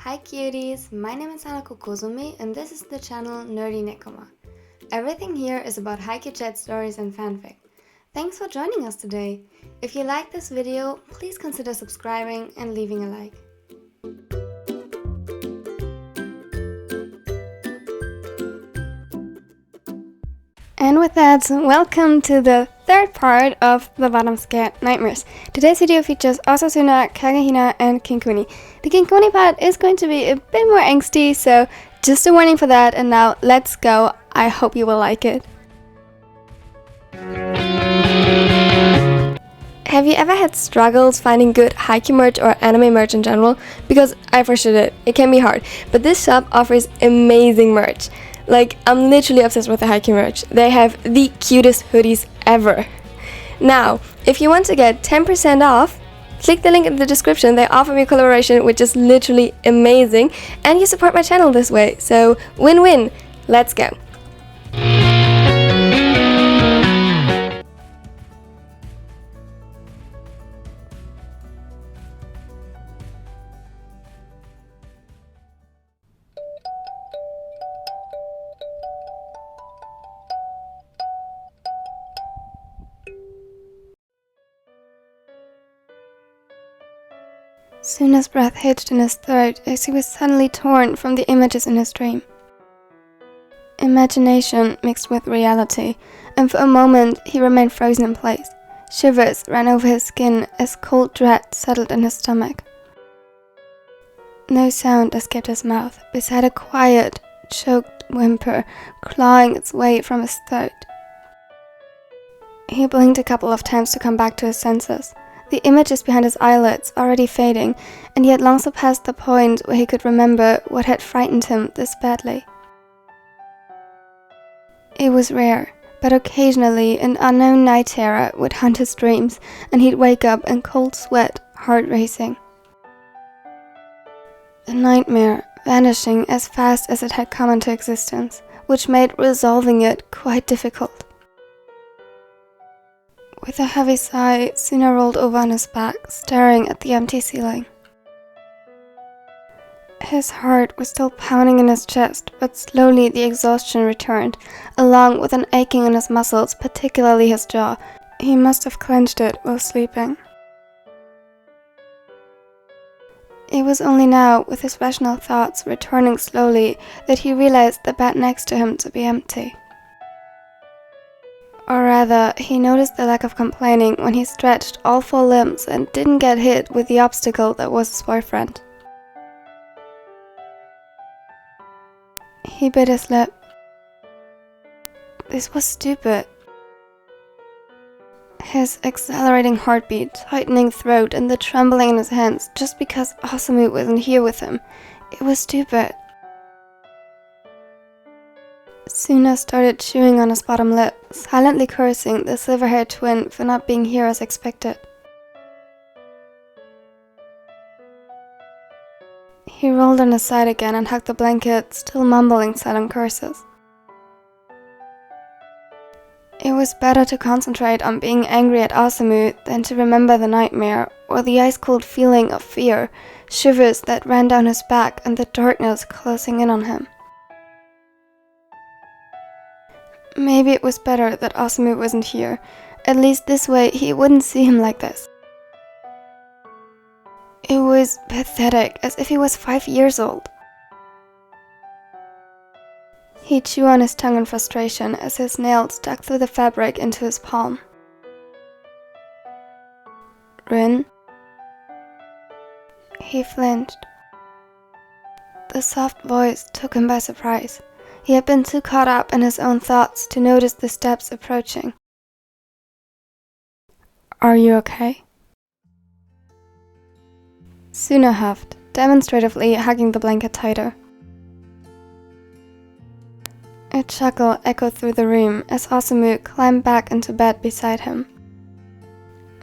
Hi cuties, my name is Hanako Kozumi and this is the channel Nerdy Nekoma. Everything here is about Haikyuu chat stories and fanfic. Thanks for joining us today. If you like this video, please consider subscribing and leaving a like. And with that, welcome to the third part of the Bottom Scared Nightmares. Today's video features OsaSuna, KageHina, and KinKuni. The KinKuni part is going to be a bit more angsty, so just a warning for that, and now let's go. I hope you will like it. Have you ever had struggles finding good Haikyuu merch or anime merch in general? Because I for sure did. It can be hard, but this shop offers amazing merch. Like, I'm literally obsessed with the Haikyuu merch. They have the cutest hoodies ever. Now, if you want to get 10% off, click the link in the description. They offer me a collaboration, which is literally amazing, and you support my channel this way. So, win-win. Let's go. Suna's breath hitched in his throat as he was suddenly torn from the images in his dream. Imagination mixed with reality, and for a moment he remained frozen in place. Shivers ran over his skin as cold dread settled in his stomach. No sound escaped his mouth, beside a quiet, choked whimper clawing its way from his throat. He blinked a couple of times to come back to his senses. The images behind his eyelids already fading, and he had long surpassed the point where he could remember what had frightened him this badly. It was rare, but occasionally an unknown night terror would haunt his dreams, and he'd wake up in cold sweat, heart racing. The nightmare vanishing as fast as it had come into existence, which made resolving it quite difficult. With a heavy sigh, Suna rolled over on his back, staring at the empty ceiling. His heart was still pounding in his chest, but slowly the exhaustion returned, along with an aching in his muscles, particularly his jaw. He must have clenched it while sleeping. It was only now, with his rational thoughts returning slowly, that he realized the bed next to him to be empty. Or rather, he noticed the lack of complaining when he stretched all four limbs and didn't get hit with the obstacle that was his boyfriend. He bit his lip. This was stupid. His accelerating heartbeat, tightening throat, and the trembling in his hands just because Osamu wasn't here with him. It was stupid. Suna started chewing on his bottom lip, silently cursing the silver-haired twin for not being here as expected. He rolled on his side again and hugged the blanket, still mumbling silent curses. It was better to concentrate on being angry at Osamu than to remember the nightmare or the ice-cold feeling of fear, shivers that ran down his back and the darkness closing in on him. Maybe it was better that Osamu wasn't here. At least this way he wouldn't see him like this. It was pathetic, as if he was 5 years old. He chewed on his tongue in frustration as his nails dug through the fabric into his palm. Rin? He flinched. The soft voice took him by surprise. He had been too caught up in his own thoughts to notice the steps approaching. Are you okay? Suna huffed, demonstratively hugging the blanket tighter. A chuckle echoed through the room as Osamu climbed back into bed beside him.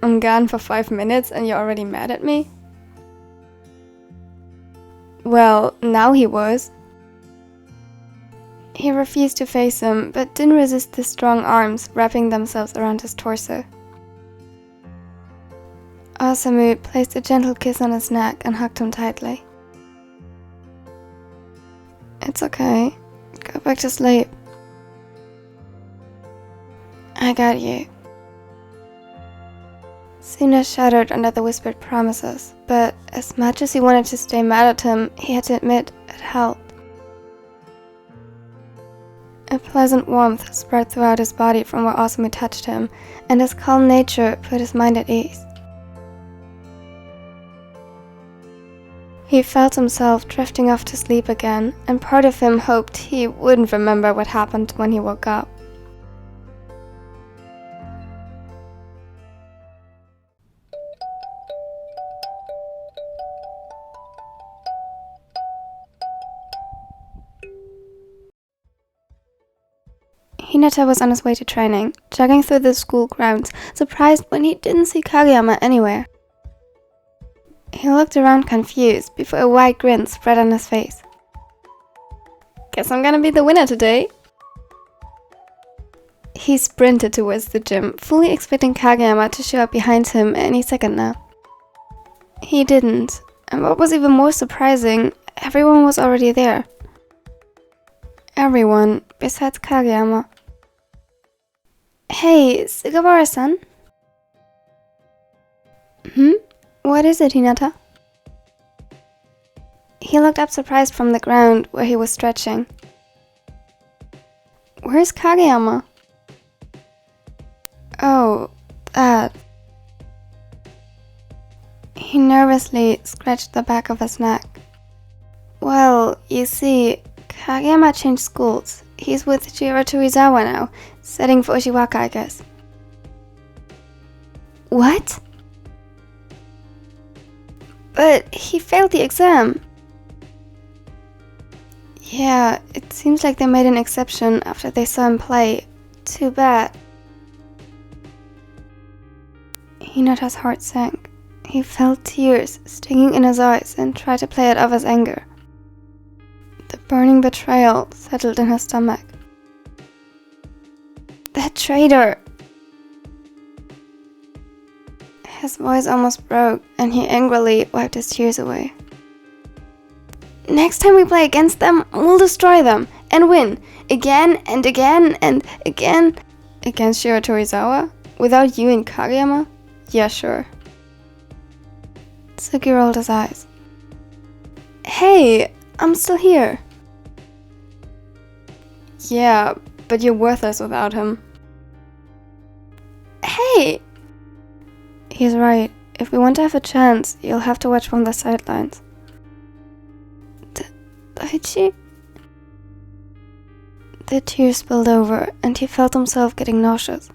I'm gone for 5 minutes and you're already mad at me? Well, now he was. He refused to face him, but didn't resist the strong arms wrapping themselves around his torso. Osamu placed a gentle kiss on his neck and hugged him tightly. It's okay. Go back to sleep. I got you. Suna shuddered under the whispered promises, but as much as he wanted to stay mad at him, he had to admit it helped. A pleasant warmth spread throughout his body from where Asumi touched him, and his calm nature put his mind at ease. He felt himself drifting off to sleep again, and part of him hoped he wouldn't remember what happened when he woke up. Hinata was on his way to training, jogging through the school grounds, surprised when he didn't see Kageyama anywhere. He looked around confused before a wide grin spread on his face. Guess I'm gonna be the winner today. He sprinted towards the gym, fully expecting Kageyama to show up behind him any second now. He didn't, and what was even more surprising, everyone was already there. Everyone besides Kageyama. Hey, Sugawara-san? What is it, Hinata? He looked up surprised from the ground where he was stretching. Where's Kageyama? Oh, that. He nervously scratched the back of his neck. Well, you see, Kageyama changed schools. He's with Jiro Torizawa now, studying for Oshiwaka, I guess. What? But he failed the exam. Yeah, it seems like they made an exception after they saw him play. Too bad. Hinata's heart sank. He felt tears stinging in his eyes and tried to play it off as anger. The burning betrayal settled in his stomach. That traitor! His voice almost broke, and he angrily wiped his tears away. Next time we play against them, we'll destroy them and win again and again and again. Against Jiro Torizawa? Without you and Kageyama? Yeah, sure. Suki rolled his eyes. Hey, I'm still here. Yeah, but you're worthless without him. Hey! He's right. If we want to have a chance, you'll have to watch from the sidelines. Daichi? The tears spilled over, and he felt himself getting nauseous.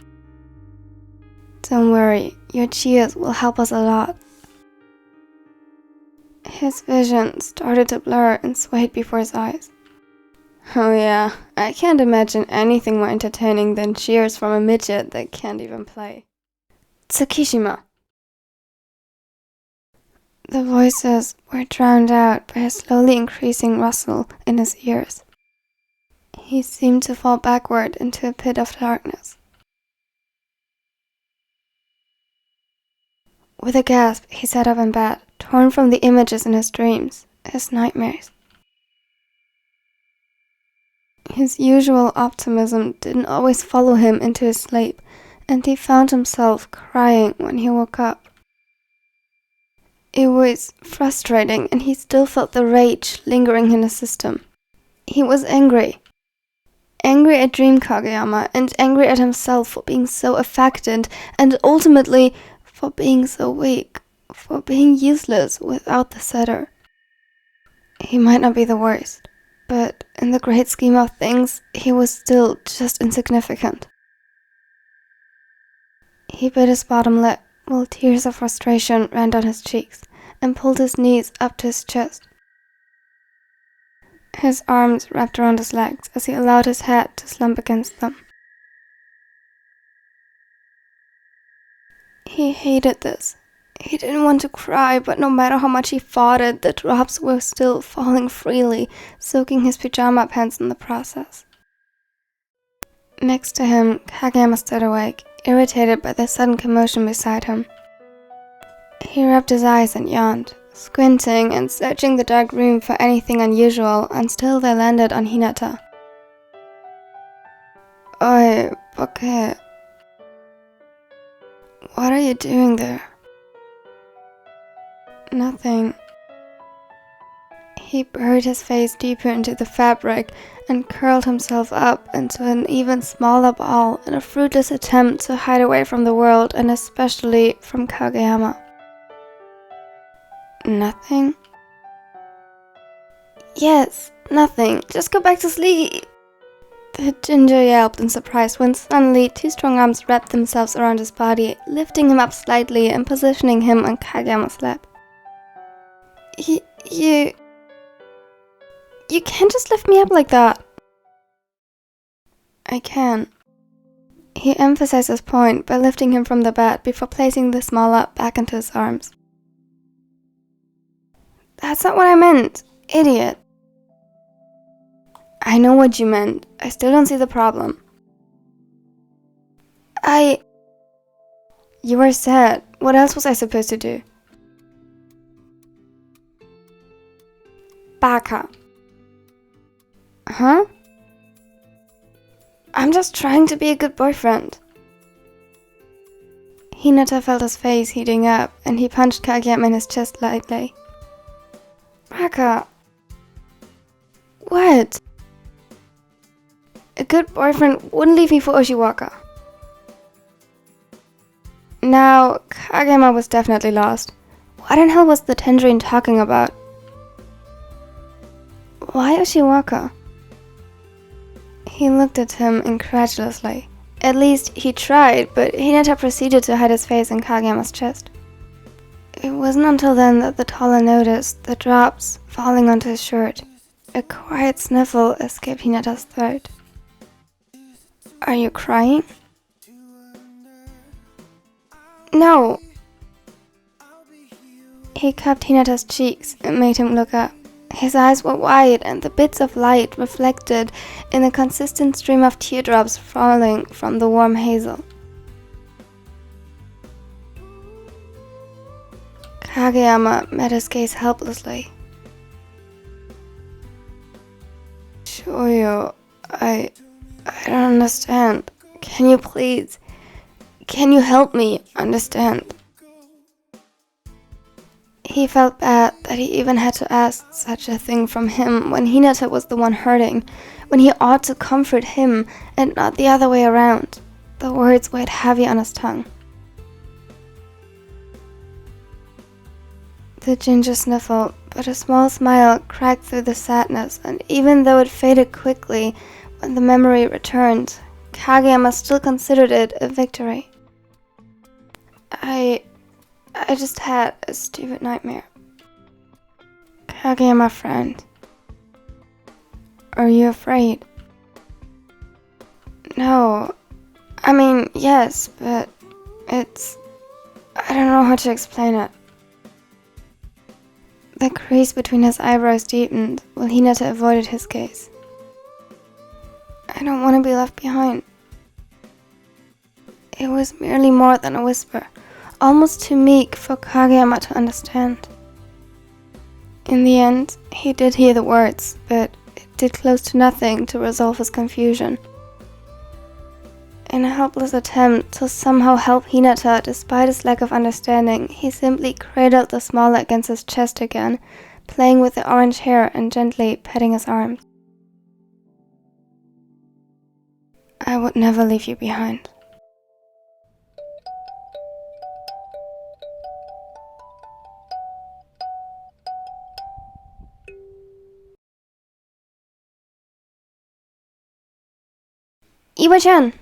Don't worry, your cheers will help us a lot. His vision started to blur and swayed before his eyes. Oh yeah, I can't imagine anything more entertaining than cheers from a midget that can't even play. Tsukishima. The voices were drowned out by a slowly increasing rustle in his ears. He seemed to fall backward into a pit of darkness. With a gasp, he sat up in bed, torn from the images in his dreams, his nightmares. His usual optimism didn't always follow him into his sleep, and he found himself crying when he woke up. It was frustrating, and he still felt the rage lingering in his system. He was angry. Angry at Dream Kageyama, and angry at himself for being so affected, and ultimately for being so weak, for being useless without the setter. He might not be the worst, but in the great scheme of things, he was still just insignificant. He bit his bottom lip, while tears of frustration ran down his cheeks, and pulled his knees up to his chest. His arms wrapped around his legs as he allowed his head to slump against them. He hated this. He didn't want to cry, but no matter how much he fought it, the drops were still falling freely, soaking his pajama pants in the process. Next to him, Kageyama stood awake, irritated by the sudden commotion beside him. He rubbed his eyes and yawned, squinting and searching the dark room for anything unusual until they landed on Hinata. Oi, Poke. What are you doing there? Nothing. He buried his face deeper into the fabric and curled himself up into an even smaller ball in a fruitless attempt to hide away from the world and especially from Kageyama. Nothing? Yes, nothing. Just go back to sleep. The ginger yelped in surprise when suddenly 2 strong arms wrapped themselves around his body, lifting him up slightly and positioning him on Kageyama's lap. You can't just lift me up like that. I can. He emphasized his point by lifting him from the bed before placing the smaller back into his arms. That's not what I meant, idiot. I know what you meant. I still don't see the problem. You were sad. What else was I supposed to do? Baka. Huh? I'm just trying to be a good boyfriend. Hinata felt his face heating up and he punched Kageyama in his chest lightly. Baka. What? A good boyfriend wouldn't leave me for Oshiwaka. Now, Kageyama was definitely lost. What in hell was the tangerine talking about? Why Oshiwaka? He looked at him incredulously. At least he tried, but Hinata proceeded to hide his face in Kageyama's chest. It wasn't until then that the taller noticed the drops falling onto his shirt. A quiet sniffle escaped Hinata's throat. Are you crying? No. He cupped Hinata's cheeks and made him look up. His eyes were wide and the bits of light reflected in a consistent stream of teardrops falling from the warm hazel. Kageyama met his gaze helplessly. Shoyo, I don't understand. Can you please? Can you help me understand? He felt bad that he even had to ask such a thing from him when Hinata was the one hurting, when he ought to comfort him and not the other way around. The words weighed heavy on his tongue. The ginger sniffled, but a small smile cracked through the sadness, and even though it faded quickly when the memory returned, Kageyama still considered it a victory. I just had a stupid nightmare. Kageyama, friend. Are you afraid? No. I mean, yes, but it's... I don't know how to explain it. The crease between his eyebrows deepened while Hinata avoided his gaze. I don't want to be left behind. It was merely more than a whisper, almost too meek for Kageyama to understand. In the end, he did hear the words, but it did close to nothing to resolve his confusion. In a helpless attempt to somehow help Hinata despite his lack of understanding, he simply cradled the smaller against his chest again, playing with the orange hair and gently petting his arms. I would never leave you behind. Iwa-chan!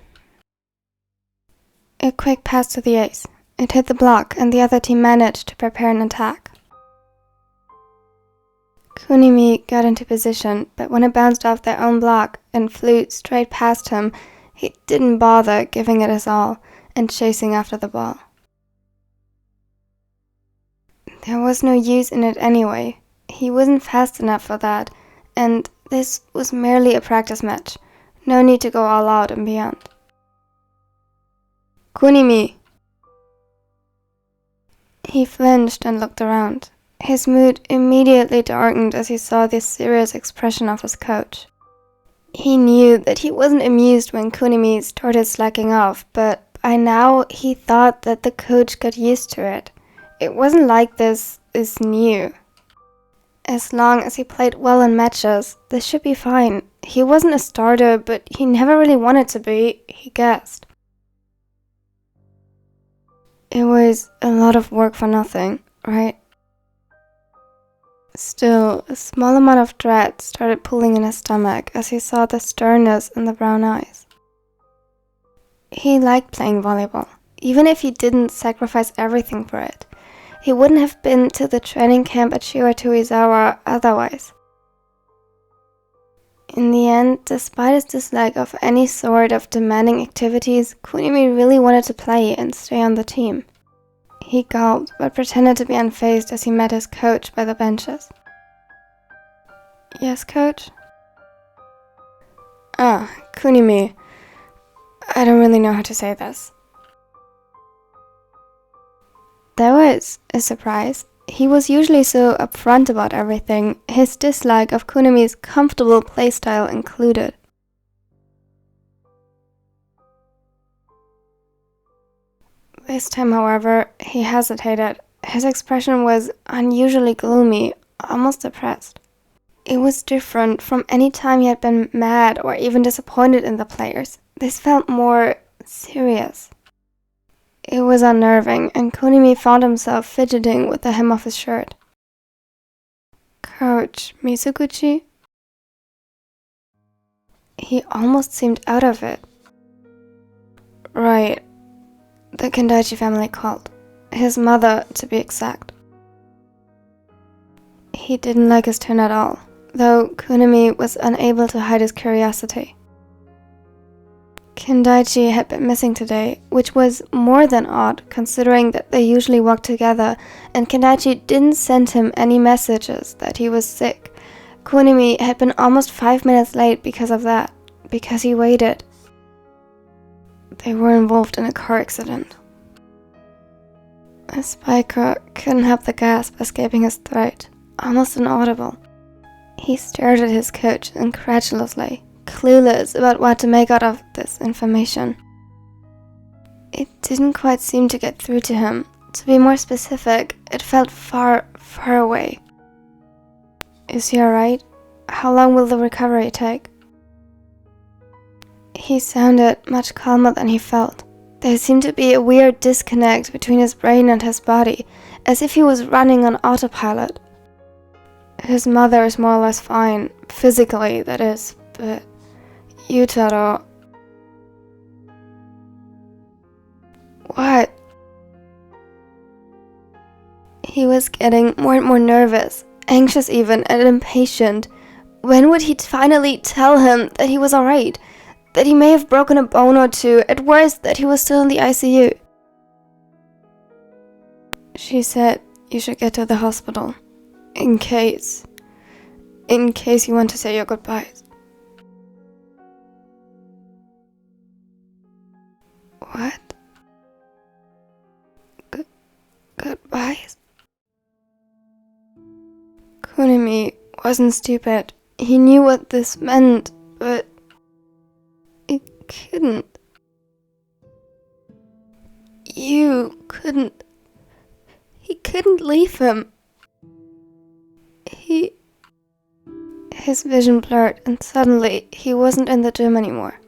A quick pass to the ace. It hit the block and the other team managed to prepare an attack. Kunimi got into position, but when it bounced off their own block and flew straight past him, he didn't bother giving it his all and chasing after the ball. There was no use in it anyway. He wasn't fast enough for that, and this was merely a practice match. No need to go all out and beyond. Kunimi! He flinched and looked around. His mood immediately darkened as he saw the serious expression of his coach. He knew that he wasn't amused when Kunimi started slacking off, but by now he thought that the coach got used to it. It wasn't like this is new. As long as he played well in matches, this should be fine. He wasn't a starter, but he never really wanted to be, he guessed. It was a lot of work for nothing, right? Still, a small amount of dread started pulling in his stomach as he saw the sternness in the brown eyes. He liked playing volleyball, even if he didn't sacrifice everything for it. He wouldn't have been to the training camp at Shiratuizawa otherwise. In the end, despite his dislike of any sort of demanding activities, Kunimi really wanted to play and stay on the team. He gulped, but pretended to be unfazed as he met his coach by the benches. Yes, coach? Ah, Kunimi. I don't really know how to say this. That was a surprise. He was usually so upfront about everything, his dislike of Kunimi's comfortable playstyle included. This time, however, he hesitated. His expression was unusually gloomy, almost depressed. It was different from any time he had been mad or even disappointed in the players. This felt more serious. It was unnerving, and Kunimi found himself fidgeting with the hem of his shirt. Coach Mizuguchi? He almost seemed out of it. Right. The Kendaichi family called. His mother, to be exact. He didn't like his tone at all, though Kunimi was unable to hide his curiosity. Kendaichi had been missing today, which was more than odd considering that they usually walk together, and Kendaichi didn't send him any messages that he was sick. Kunimi had been almost 5 minutes late because of that, because he waited. They were involved in a car accident. A spiker couldn't help the gasp escaping his throat, almost inaudible. He stared at his coach incredulously, clueless about what to make out of this information. It didn't quite seem to get through to him. To be more specific, it felt far, far away. Is he alright? How long will the recovery take? He sounded much calmer than he felt. There seemed to be a weird disconnect between his brain and his body, as if he was running on autopilot. His mother is more or less fine, physically, that is, but Yutaro... What? He was getting more and more nervous, anxious even, and impatient. When would he finally tell him that he was alright? That he may have broken a bone or two, at worst that he was still in the ICU. She said you should get to the hospital. In case you want to say your goodbyes. What? Goodbyes? Kunimi wasn't stupid. He knew what this meant, but it couldn't. You couldn't. He couldn't leave him. His vision blurred, and suddenly he wasn't in the gym anymore.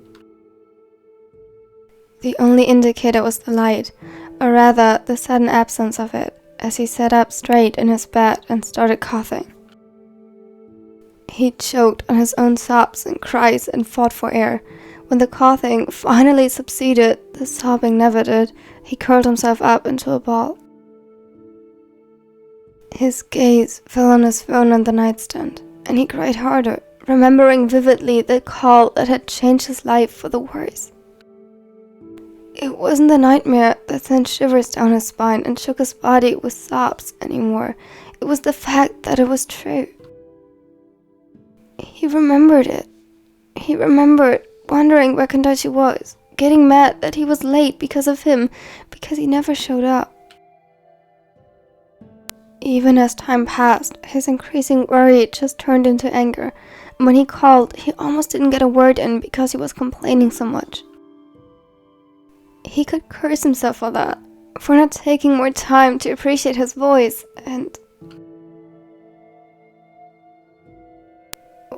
The only indicator was the light, or rather the sudden absence of it, as he sat up straight in his bed and started coughing. He choked on his own sobs and cries and fought for air. When the coughing finally subsided, the sobbing never did. He curled himself up into a ball. His gaze fell on his phone on the nightstand, and he cried harder, remembering vividly the call that had changed his life for the worse. It wasn't the nightmare that sent shivers down his spine and shook his body with sobs anymore. It was the fact that it was true. He remembered it. He remembered wondering where Kendaichi was, getting mad that he was late because of him, because he never showed up. Even as time passed, his increasing worry just turned into anger. And when he called, he almost didn't get a word in because he was complaining so much. He could curse himself for that, for not taking more time to appreciate his voice, and...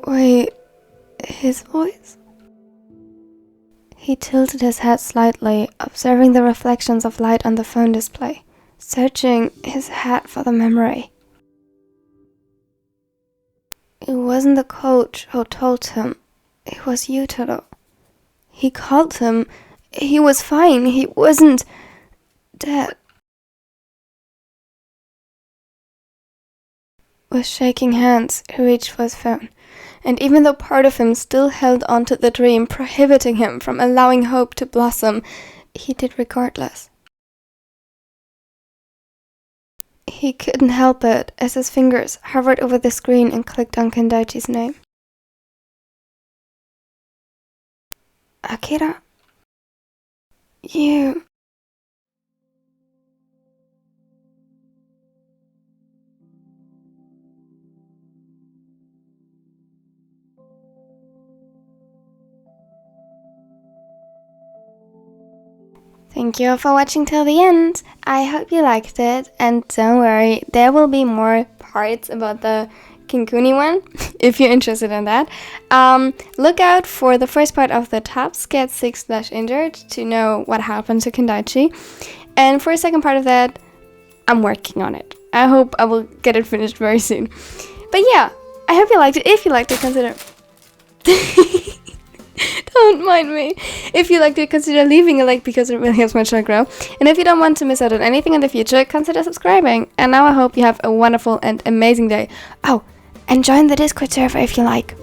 Wait, his voice? He tilted his head slightly, observing the reflections of light on the phone display, searching his head for the memory. It wasn't the coach who told him, it was Yutaro. He called him, he was fine, he wasn't dead. With shaking hands, he reached for his phone, and even though part of him still held on to the dream, prohibiting him from allowing hope to blossom, he did regardless. He couldn't help it as his fingers hovered over the screen and clicked on Kendaichi's name. Akira? You... Thank you all for watching till the end. I hope you liked it, and don't worry, there will be more parts about the KinKuni one, if you're interested in that. Look out for the first part of the top skit 6/injured to know what happened to Kendaichi. And for a second part of that, I'm working on it. I hope I will get it finished very soon. But yeah, I hope you liked it. If you liked it, consider... Don't mind me. If you liked it, consider leaving a like because it really helps my channel grow. And if you don't want to miss out on anything in the future, consider subscribing. And now I hope you have a wonderful and amazing day. Oh, and join the Discord server if you like.